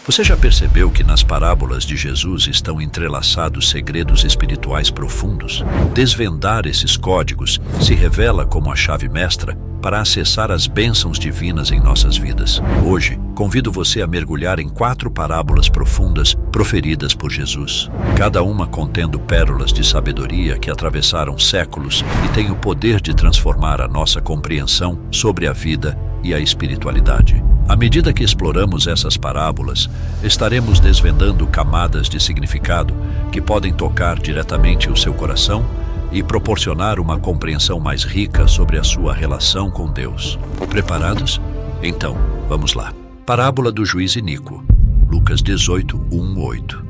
Você já percebeu que nas parábolas de Jesus estão entrelaçados segredos espirituais profundos? Desvendar esses códigos se revela como a chave mestra para acessar as bênçãos divinas em nossas vidas. Hoje, convido você a mergulhar em 4 parábolas profundas proferidas por Jesus, cada uma contendo pérolas de sabedoria que atravessaram séculos e têm o poder de transformar a nossa compreensão sobre a vida e a espiritualidade. À medida que exploramos essas parábolas, estaremos desvendando camadas de significado que podem tocar diretamente o seu coração e proporcionar uma compreensão mais rica sobre a sua relação com Deus. Preparados? Então, vamos lá. Parábola do juiz iníquo, Lucas 18, 1-8.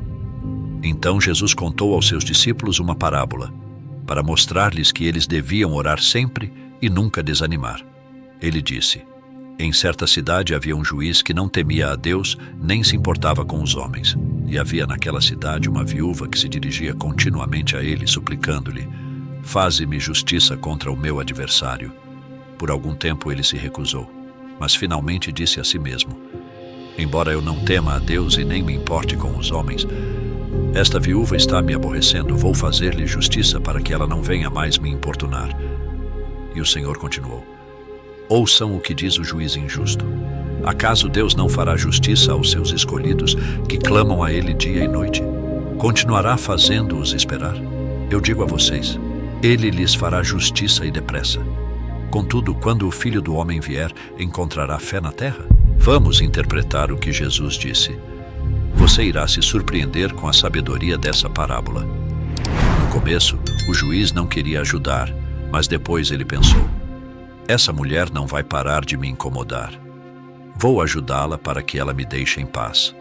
Então Jesus contou aos seus discípulos uma parábola, para mostrar-lhes que eles deviam orar sempre e nunca desanimar. Ele disse: em certa cidade havia um juiz que não temia a Deus nem se importava com os homens. E havia naquela cidade uma viúva que se dirigia continuamente a ele, suplicando-lhe: faze-me justiça contra o meu adversário. Por algum tempo ele se recusou, mas finalmente disse a si mesmo: embora eu não tema a Deus e nem me importe com os homens, esta viúva está me aborrecendo, vou fazer-lhe justiça para que ela não venha mais me importunar. E o Senhor continuou: ouçam o que diz o juiz injusto. Acaso Deus não fará justiça aos seus escolhidos, que clamam a Ele dia e noite? Continuará fazendo-os esperar? Eu digo a vocês, Ele lhes fará justiça e depressa. Contudo, quando o Filho do Homem vier, encontrará fé na terra? Vamos interpretar o que Jesus disse. Você irá se surpreender com a sabedoria dessa parábola. No começo, o juiz não queria ajudar, mas depois ele pensou: essa mulher não vai parar de me incomodar. Vou ajudá-la para que ela me deixe em paz.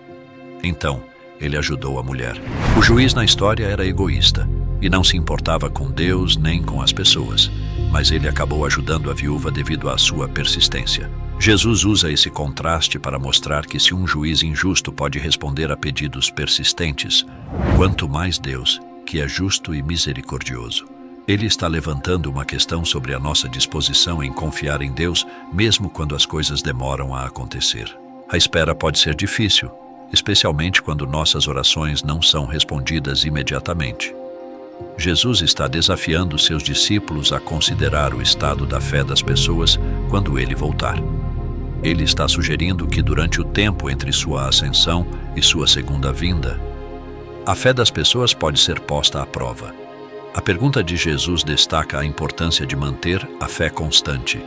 Então, ele ajudou a mulher. O juiz na história era egoísta e não se importava com Deus nem com as pessoas, mas ele acabou ajudando a viúva devido à sua persistência. Jesus usa esse contraste para mostrar que se um juiz injusto pode responder a pedidos persistentes, quanto mais Deus, que é justo e misericordioso. Ele está levantando uma questão sobre a nossa disposição em confiar em Deus, mesmo quando as coisas demoram a acontecer. A espera pode ser difícil, especialmente quando nossas orações não são respondidas imediatamente. Jesus está desafiando seus discípulos a considerar o estado da fé das pessoas quando ele voltar. Ele está sugerindo que durante o tempo entre sua ascensão e sua segunda vinda, a fé das pessoas pode ser posta à prova. A pergunta de Jesus destaca a importância de manter a fé constante,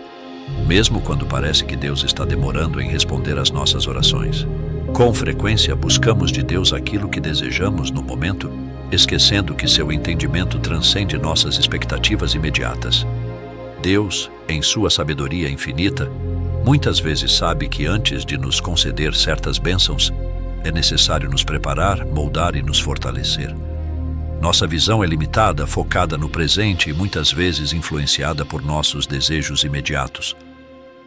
mesmo quando parece que Deus está demorando em responder às nossas orações. Com frequência, buscamos de Deus aquilo que desejamos no momento, esquecendo que seu entendimento transcende nossas expectativas imediatas. Deus, em sua sabedoria infinita, muitas vezes sabe que antes de nos conceder certas bênçãos, é necessário nos preparar, moldar e nos fortalecer. Nossa visão é limitada, focada no presente e muitas vezes influenciada por nossos desejos imediatos.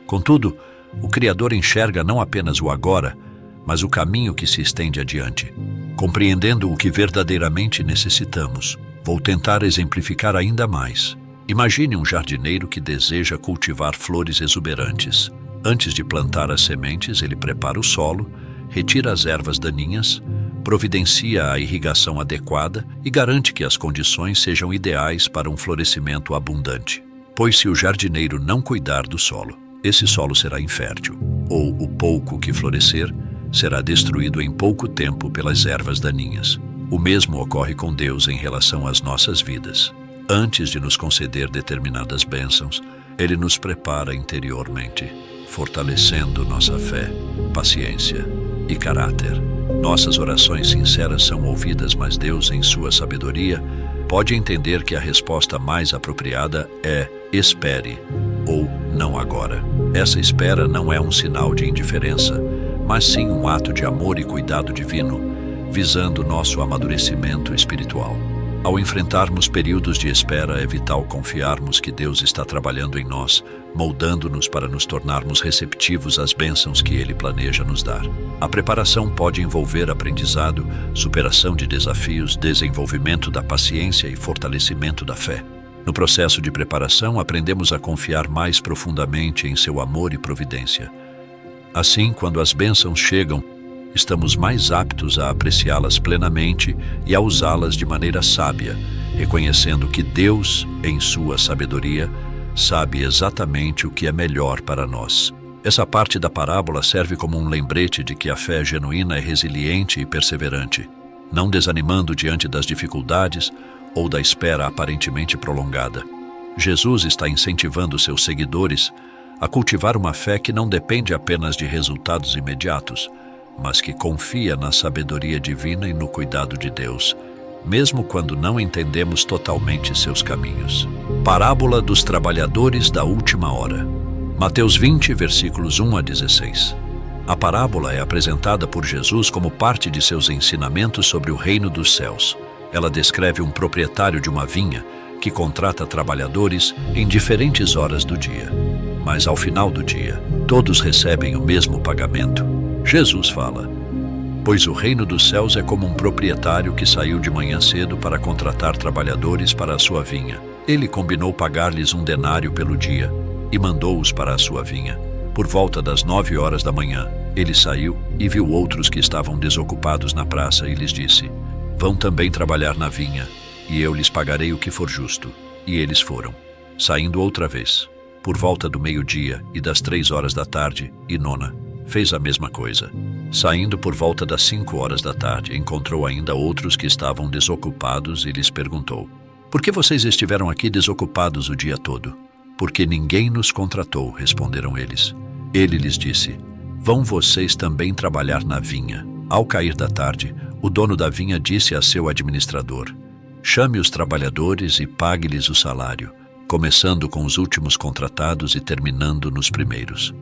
Contudo, o Criador enxerga não apenas o agora, mas o caminho que se estende adiante. Compreendendo o que verdadeiramente necessitamos, vou tentar exemplificar ainda mais. Imagine um jardineiro que deseja cultivar flores exuberantes. Antes de plantar as sementes, ele prepara o solo, retira as ervas daninhas, providencia a irrigação adequada e garante que as condições sejam ideais para um florescimento abundante. Pois se o jardineiro não cuidar do solo, esse solo será infértil, ou o pouco que florescer será destruído em pouco tempo pelas ervas daninhas. O mesmo ocorre com Deus em relação às nossas vidas. Antes de nos conceder determinadas bênçãos, Ele nos prepara interiormente, fortalecendo nossa fé, paciência e caráter. Nossas orações sinceras são ouvidas, mas Deus, em sua sabedoria, pode entender que a resposta mais apropriada é espere ou não agora. Essa espera não é um sinal de indiferença, mas sim um ato de amor e cuidado divino, visando nosso amadurecimento espiritual. Ao enfrentarmos períodos de espera, é vital confiarmos que Deus está trabalhando em nós, moldando-nos para nos tornarmos receptivos às bênçãos que Ele planeja nos dar. A preparação pode envolver aprendizado, superação de desafios, desenvolvimento da paciência e fortalecimento da fé. No processo de preparação, aprendemos a confiar mais profundamente em seu amor e providência. Assim, quando as bênçãos chegam, estamos mais aptos a apreciá-las plenamente e a usá-las de maneira sábia, reconhecendo que Deus, em sua sabedoria, sabe exatamente o que é melhor para nós. Essa parte da parábola serve como um lembrete de que a fé genuína é resiliente e perseverante, não desanimando diante das dificuldades ou da espera aparentemente prolongada. Jesus está incentivando seus seguidores a cultivar uma fé que não depende apenas de resultados imediatos, mas que confia na sabedoria divina e no cuidado de Deus, mesmo quando não entendemos totalmente seus caminhos. Parábola dos trabalhadores da última hora. Mateus 20, versículos 1 a 16. A parábola é apresentada por Jesus como parte de seus ensinamentos sobre o reino dos céus. Ela descreve um proprietário de uma vinha que contrata trabalhadores em diferentes horas do dia. Mas ao final do dia, todos recebem o mesmo pagamento. Jesus fala: pois o reino dos céus é como um proprietário que saiu de manhã cedo para contratar trabalhadores para a sua vinha. Ele combinou pagar-lhes 1 denário pelo dia e mandou-os para a sua vinha. Por volta das 9 horas da manhã, ele saiu e viu outros que estavam desocupados na praça e lhes disse: vão também trabalhar na vinha, e eu lhes pagarei o que for justo. E eles foram. Saindo outra vez, por volta do meio-dia e das 3 horas da tarde e 9, fez a mesma coisa. Saindo por volta das 5 horas da tarde, encontrou ainda outros que estavam desocupados e lhes perguntou: por que vocês estiveram aqui desocupados o dia todo? Porque ninguém nos contratou, responderam eles. Ele lhes disse: vão vocês também trabalhar na vinha. Ao cair da tarde, o dono da vinha disse a seu administrador: chame os trabalhadores e pague-lhes o salário, começando com os últimos contratados e terminando nos primeiros.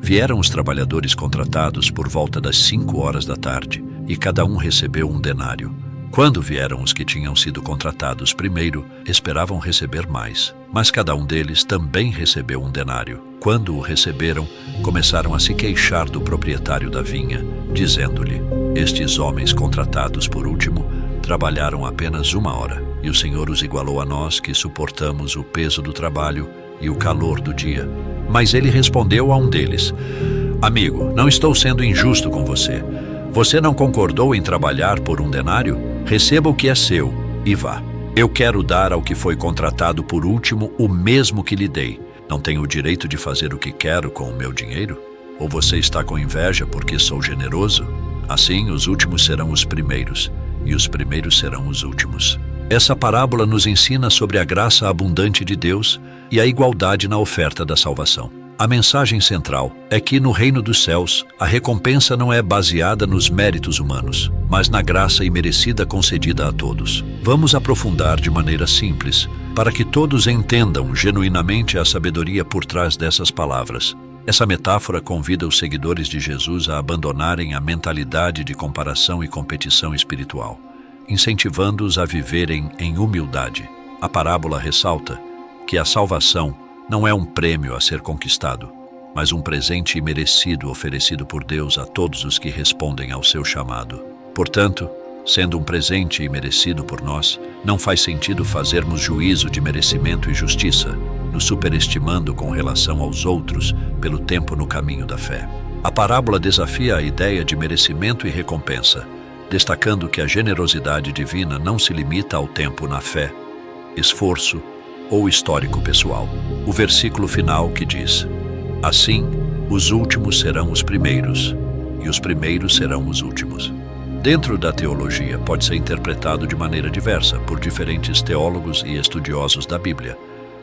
Vieram os trabalhadores contratados por volta das 5 horas da tarde, e cada um recebeu 1 denário. Quando vieram os que tinham sido contratados primeiro, esperavam receber mais, mas cada um deles também recebeu 1 denário. Quando o receberam, começaram a se queixar do proprietário da vinha, dizendo-lhe: estes homens contratados por último trabalharam apenas 1 hora, e o Senhor os igualou a nós que suportamos o peso do trabalho e o calor do dia. Mas ele respondeu a um deles: amigo, não estou sendo injusto com você. Você não concordou em trabalhar por 1 denário? Receba o que é seu e vá. Eu quero dar ao que foi contratado por último o mesmo que lhe dei. Não tenho o direito de fazer o que quero com o meu dinheiro? Ou você está com inveja porque sou generoso? Assim, os últimos serão os primeiros, e os primeiros serão os últimos. Essa parábola nos ensina sobre a graça abundante de Deus e a igualdade na oferta da salvação. A mensagem central é que no reino dos céus, a recompensa não é baseada nos méritos humanos, mas na graça imerecida concedida a todos. Vamos aprofundar de maneira simples, para que todos entendam genuinamente a sabedoria por trás dessas palavras. Essa metáfora convida os seguidores de Jesus a abandonarem a mentalidade de comparação e competição espiritual, incentivando-os a viverem em humildade. A parábola ressalta que a salvação não é um prêmio a ser conquistado, mas um presente imerecido oferecido por Deus a todos os que respondem ao seu chamado. Portanto, sendo um presente imerecido por nós, não faz sentido fazermos juízo de merecimento e justiça, nos superestimando com relação aos outros pelo tempo no caminho da fé. A parábola desafia a ideia de merecimento e recompensa, destacando que a generosidade divina não se limita ao tempo na fé, esforço ou histórico pessoal. O versículo final que diz: assim, os últimos serão os primeiros, e os primeiros serão os últimos. Dentro da teologia, pode ser interpretado de maneira diversa por diferentes teólogos e estudiosos da Bíblia.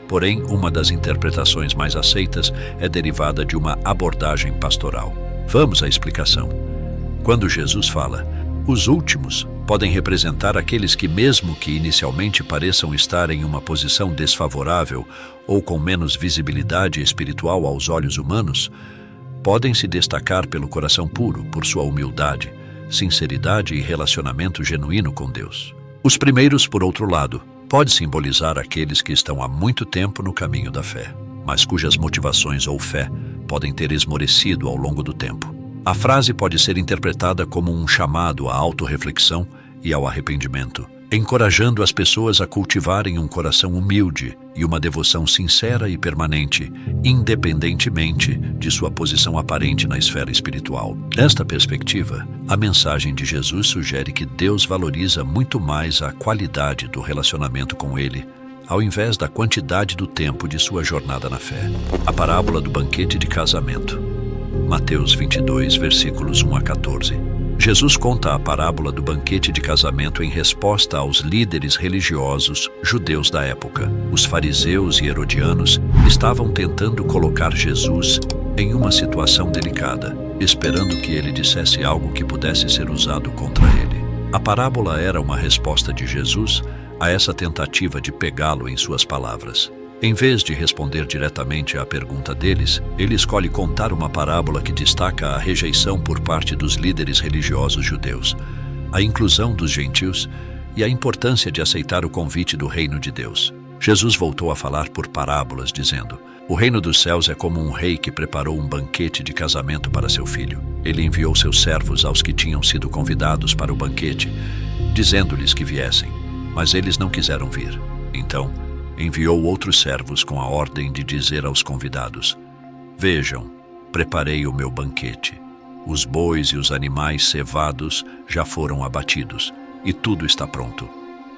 Porém, uma das interpretações mais aceitas é derivada de uma abordagem pastoral. Vamos à explicação. Quando Jesus fala, os últimos podem representar aqueles que, mesmo que inicialmente pareçam estar em uma posição desfavorável ou com menos visibilidade espiritual aos olhos humanos, podem se destacar pelo coração puro, por sua humildade, sinceridade e relacionamento genuíno com Deus. Os primeiros, por outro lado, pode simbolizar aqueles que estão há muito tempo no caminho da fé, mas cujas motivações ou fé podem ter esmorecido ao longo do tempo. A frase pode ser interpretada como um chamado à autorreflexão e ao arrependimento, encorajando as pessoas a cultivarem um coração humilde e uma devoção sincera e permanente, independentemente de sua posição aparente na esfera espiritual. Nesta perspectiva, a mensagem de Jesus sugere que Deus valoriza muito mais a qualidade do relacionamento com Ele, ao invés da quantidade do tempo de sua jornada na fé. A parábola do banquete de casamento. Mateus 22, versículos 1 a 14. Jesus conta a parábola do banquete de casamento em resposta aos líderes religiosos judeus da época. Os fariseus e herodianos estavam tentando colocar Jesus em uma situação delicada, esperando que ele dissesse algo que pudesse ser usado contra ele. A parábola era uma resposta de Jesus a essa tentativa de pegá-lo em suas palavras. Em vez de responder diretamente à pergunta deles, ele escolhe contar uma parábola que destaca a rejeição por parte dos líderes religiosos judeus, a inclusão dos gentios e a importância de aceitar o convite do reino de Deus. Jesus voltou a falar por parábolas, dizendo: "O reino dos céus é como um rei que preparou um banquete de casamento para seu filho. Ele enviou seus servos aos que tinham sido convidados para o banquete, dizendo-lhes que viessem, mas eles não quiseram vir. Então, enviou outros servos com a ordem de dizer aos convidados: Vejam, preparei o meu banquete. Os bois e os animais cevados já foram abatidos, e tudo está pronto.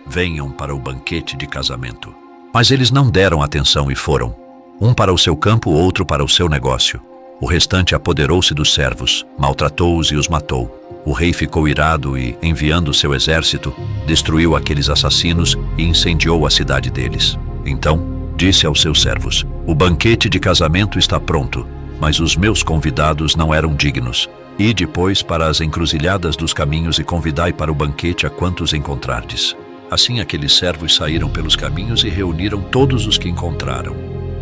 Venham para o banquete de casamento." Mas eles não deram atenção e foram, um para o seu campo, outro para o seu negócio. O restante apoderou-se dos servos, maltratou-os e os matou. O rei ficou irado e, enviando seu exército, destruiu aqueles assassinos e incendiou a cidade deles. Então, disse aos seus servos: "O banquete de casamento está pronto, mas os meus convidados não eram dignos. Ide, pois, para as encruzilhadas dos caminhos e convidai para o banquete a quantos encontrardes." Assim aqueles servos saíram pelos caminhos e reuniram todos os que encontraram,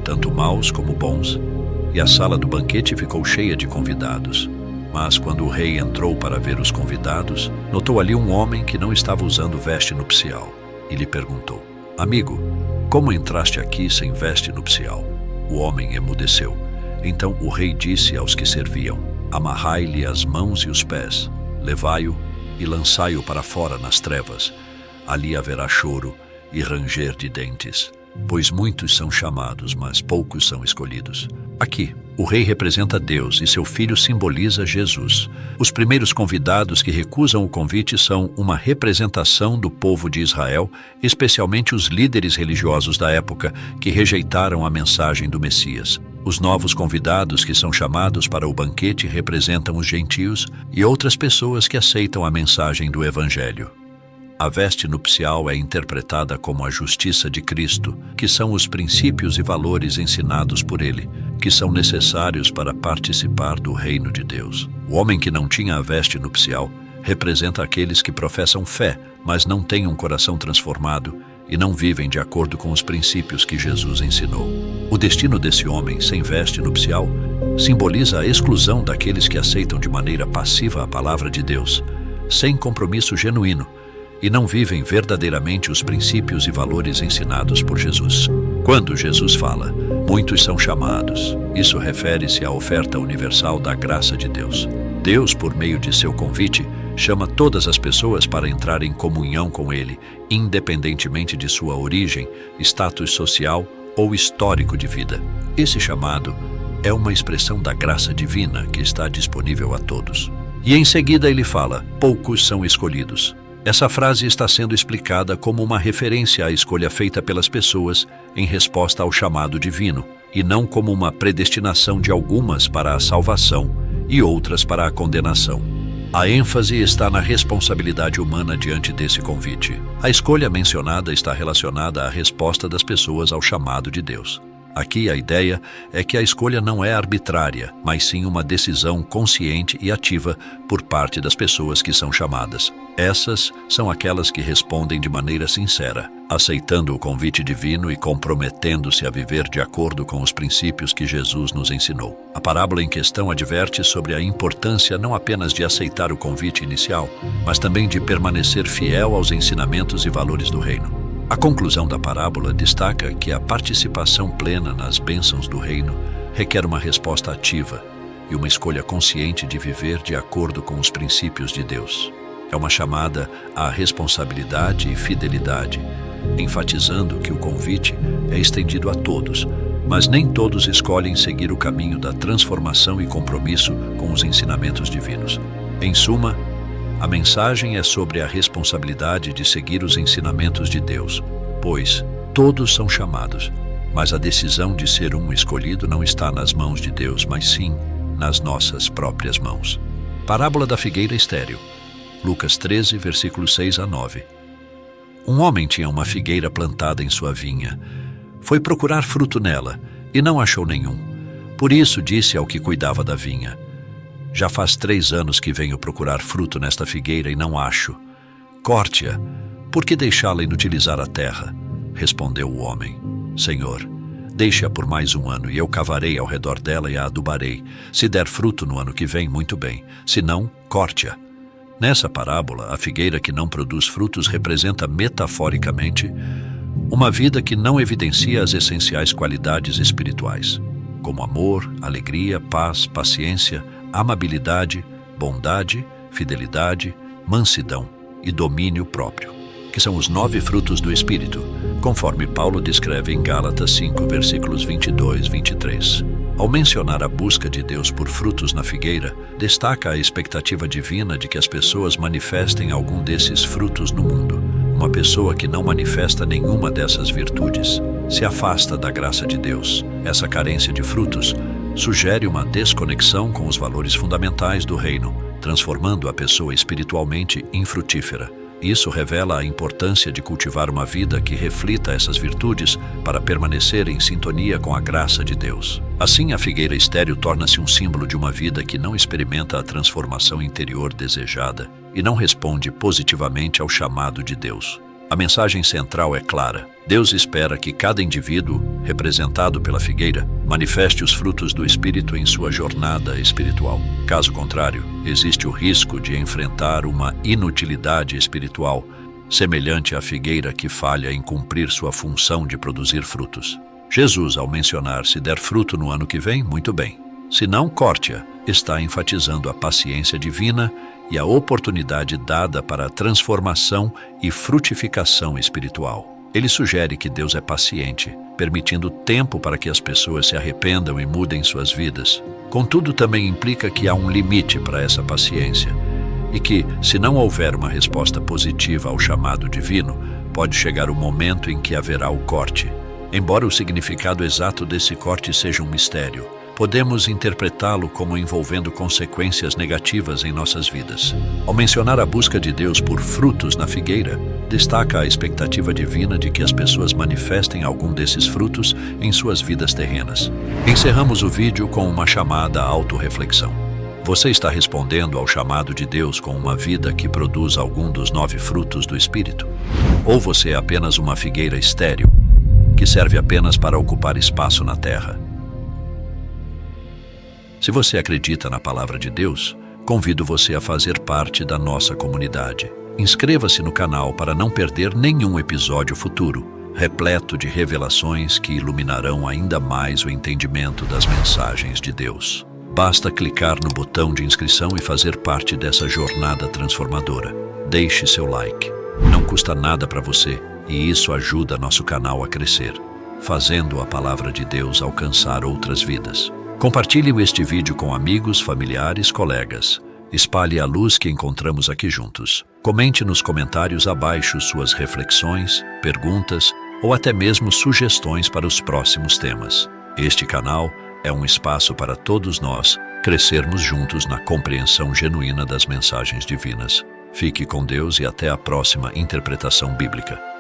tanto maus como bons, e a sala do banquete ficou cheia de convidados. Mas quando o rei entrou para ver os convidados, notou ali um homem que não estava usando veste nupcial, e lhe perguntou: "Amigo, como entraste aqui sem veste nupcial?" O homem emudeceu. Então o rei disse aos que serviam: "Amarrai-lhe as mãos e os pés, levai-o e lançai-o para fora nas trevas. Ali haverá choro e ranger de dentes, pois muitos são chamados, mas poucos são escolhidos." Aqui, o rei representa Deus e seu filho simboliza Jesus. Os primeiros convidados que recusam o convite são uma representação do povo de Israel, especialmente os líderes religiosos da época que rejeitaram a mensagem do Messias. Os novos convidados que são chamados para o banquete representam os gentios e outras pessoas que aceitam a mensagem do Evangelho. A veste nupcial é interpretada como a justiça de Cristo, que são os princípios e valores ensinados por Ele, que são necessários para participar do reino de Deus. O homem que não tinha a veste nupcial representa aqueles que professam fé, mas não têm um coração transformado e não vivem de acordo com os princípios que Jesus ensinou. O destino desse homem sem veste nupcial simboliza a exclusão daqueles que aceitam de maneira passiva a palavra de Deus, sem compromisso genuíno, e não vivem verdadeiramente os princípios e valores ensinados por Jesus. Quando Jesus fala, muitos são chamados, isso refere-se à oferta universal da graça de Deus. Deus, por meio de seu convite, chama todas as pessoas para entrar em comunhão com Ele, independentemente de sua origem, status social ou histórico de vida. Esse chamado é uma expressão da graça divina que está disponível a todos. E em seguida ele fala, poucos são escolhidos. Essa frase está sendo explicada como uma referência à escolha feita pelas pessoas em resposta ao chamado divino, e não como uma predestinação de algumas para a salvação e outras para a condenação. A ênfase está na responsabilidade humana diante desse convite. A escolha mencionada está relacionada à resposta das pessoas ao chamado de Deus. Aqui a ideia é que a escolha não é arbitrária, mas sim uma decisão consciente e ativa por parte das pessoas que são chamadas. Essas são aquelas que respondem de maneira sincera, aceitando o convite divino e comprometendo-se a viver de acordo com os princípios que Jesus nos ensinou. A parábola em questão adverte sobre a importância não apenas de aceitar o convite inicial, mas também de permanecer fiel aos ensinamentos e valores do reino. A conclusão da parábola destaca que a participação plena nas bênçãos do reino requer uma resposta ativa e uma escolha consciente de viver de acordo com os princípios de Deus. É uma chamada à responsabilidade e fidelidade, enfatizando que o convite é estendido a todos, mas nem todos escolhem seguir o caminho da transformação e compromisso com os ensinamentos divinos. Em suma, a mensagem é sobre a responsabilidade de seguir os ensinamentos de Deus, pois todos são chamados, mas a decisão de ser um escolhido não está nas mãos de Deus, mas sim nas nossas próprias mãos. Parábola da figueira estéril. Lucas 13, versículos 6 a 9. Um homem tinha uma figueira plantada em sua vinha. Foi procurar fruto nela e não achou nenhum. Por isso disse ao que cuidava da vinha: já faz 3 anos que venho procurar fruto nesta figueira e não acho. Corte-a, por que deixá-la inutilizar a terra? Respondeu o homem: Senhor, deixe-a por mais 1 ano e eu cavarei ao redor dela e a adubarei. Se der fruto no ano que vem, muito bem. Se não, corte-a. Nessa parábola, a figueira que não produz frutos representa metaforicamente uma vida que não evidencia as essenciais qualidades espirituais, como amor, alegria, paz, paciência, amabilidade, bondade, fidelidade, mansidão e domínio próprio, que são os 9 frutos do Espírito, conforme Paulo descreve em Gálatas 5, versículos 22 e 23. Ao mencionar a busca de Deus por frutos na figueira, destaca a expectativa divina de que as pessoas manifestem algum desses frutos no mundo. Uma pessoa que não manifesta nenhuma dessas virtudes se afasta da graça de Deus. Essa carência de frutos sugere uma desconexão com os valores fundamentais do reino, transformando a pessoa espiritualmente infrutífera. Isso revela a importância de cultivar uma vida que reflita essas virtudes para permanecer em sintonia com a graça de Deus. Assim, a figueira estéril torna-se um símbolo de uma vida que não experimenta a transformação interior desejada e não responde positivamente ao chamado de Deus. A mensagem central é clara. Deus espera que cada indivíduo, representado pela figueira, manifeste os frutos do Espírito em sua jornada espiritual. Caso contrário, existe o risco de enfrentar uma inutilidade espiritual, semelhante à figueira que falha em cumprir sua função de produzir frutos. Jesus, ao mencionar se der fruto no ano que vem, muito bem. Se não, corte-a, está enfatizando a paciência divina e a oportunidade dada para a transformação e frutificação espiritual. Ele sugere que Deus é paciente, permitindo tempo para que as pessoas se arrependam e mudem suas vidas. Contudo, também implica que há um limite para essa paciência e que, se não houver uma resposta positiva ao chamado divino, pode chegar o momento em que haverá o corte. Embora o significado exato desse corte seja um mistério, podemos interpretá-lo como envolvendo consequências negativas em nossas vidas. Ao mencionar a busca de Deus por frutos na figueira, destaca a expectativa divina de que as pessoas manifestem algum desses frutos em suas vidas terrenas. Encerramos o vídeo com uma chamada à autorreflexão. Você está respondendo ao chamado de Deus com uma vida que produz algum dos 9 frutos do Espírito? Ou você é apenas uma figueira estéril, que serve apenas para ocupar espaço na terra? Se você acredita na palavra de Deus, convido você a fazer parte da nossa comunidade. Inscreva-se no canal para não perder nenhum episódio futuro, repleto de revelações que iluminarão ainda mais o entendimento das mensagens de Deus. Basta clicar no botão de inscrição e fazer parte dessa jornada transformadora. Deixe seu like. Não custa nada para você e isso ajuda nosso canal a crescer, fazendo a palavra de Deus alcançar outras vidas. Compartilhe este vídeo com amigos, familiares, colegas. Espalhe a luz que encontramos aqui juntos. Comente nos comentários abaixo suas reflexões, perguntas ou até mesmo sugestões para os próximos temas. Este canal é um espaço para todos nós crescermos juntos na compreensão genuína das mensagens divinas. Fique com Deus e até a próxima interpretação bíblica.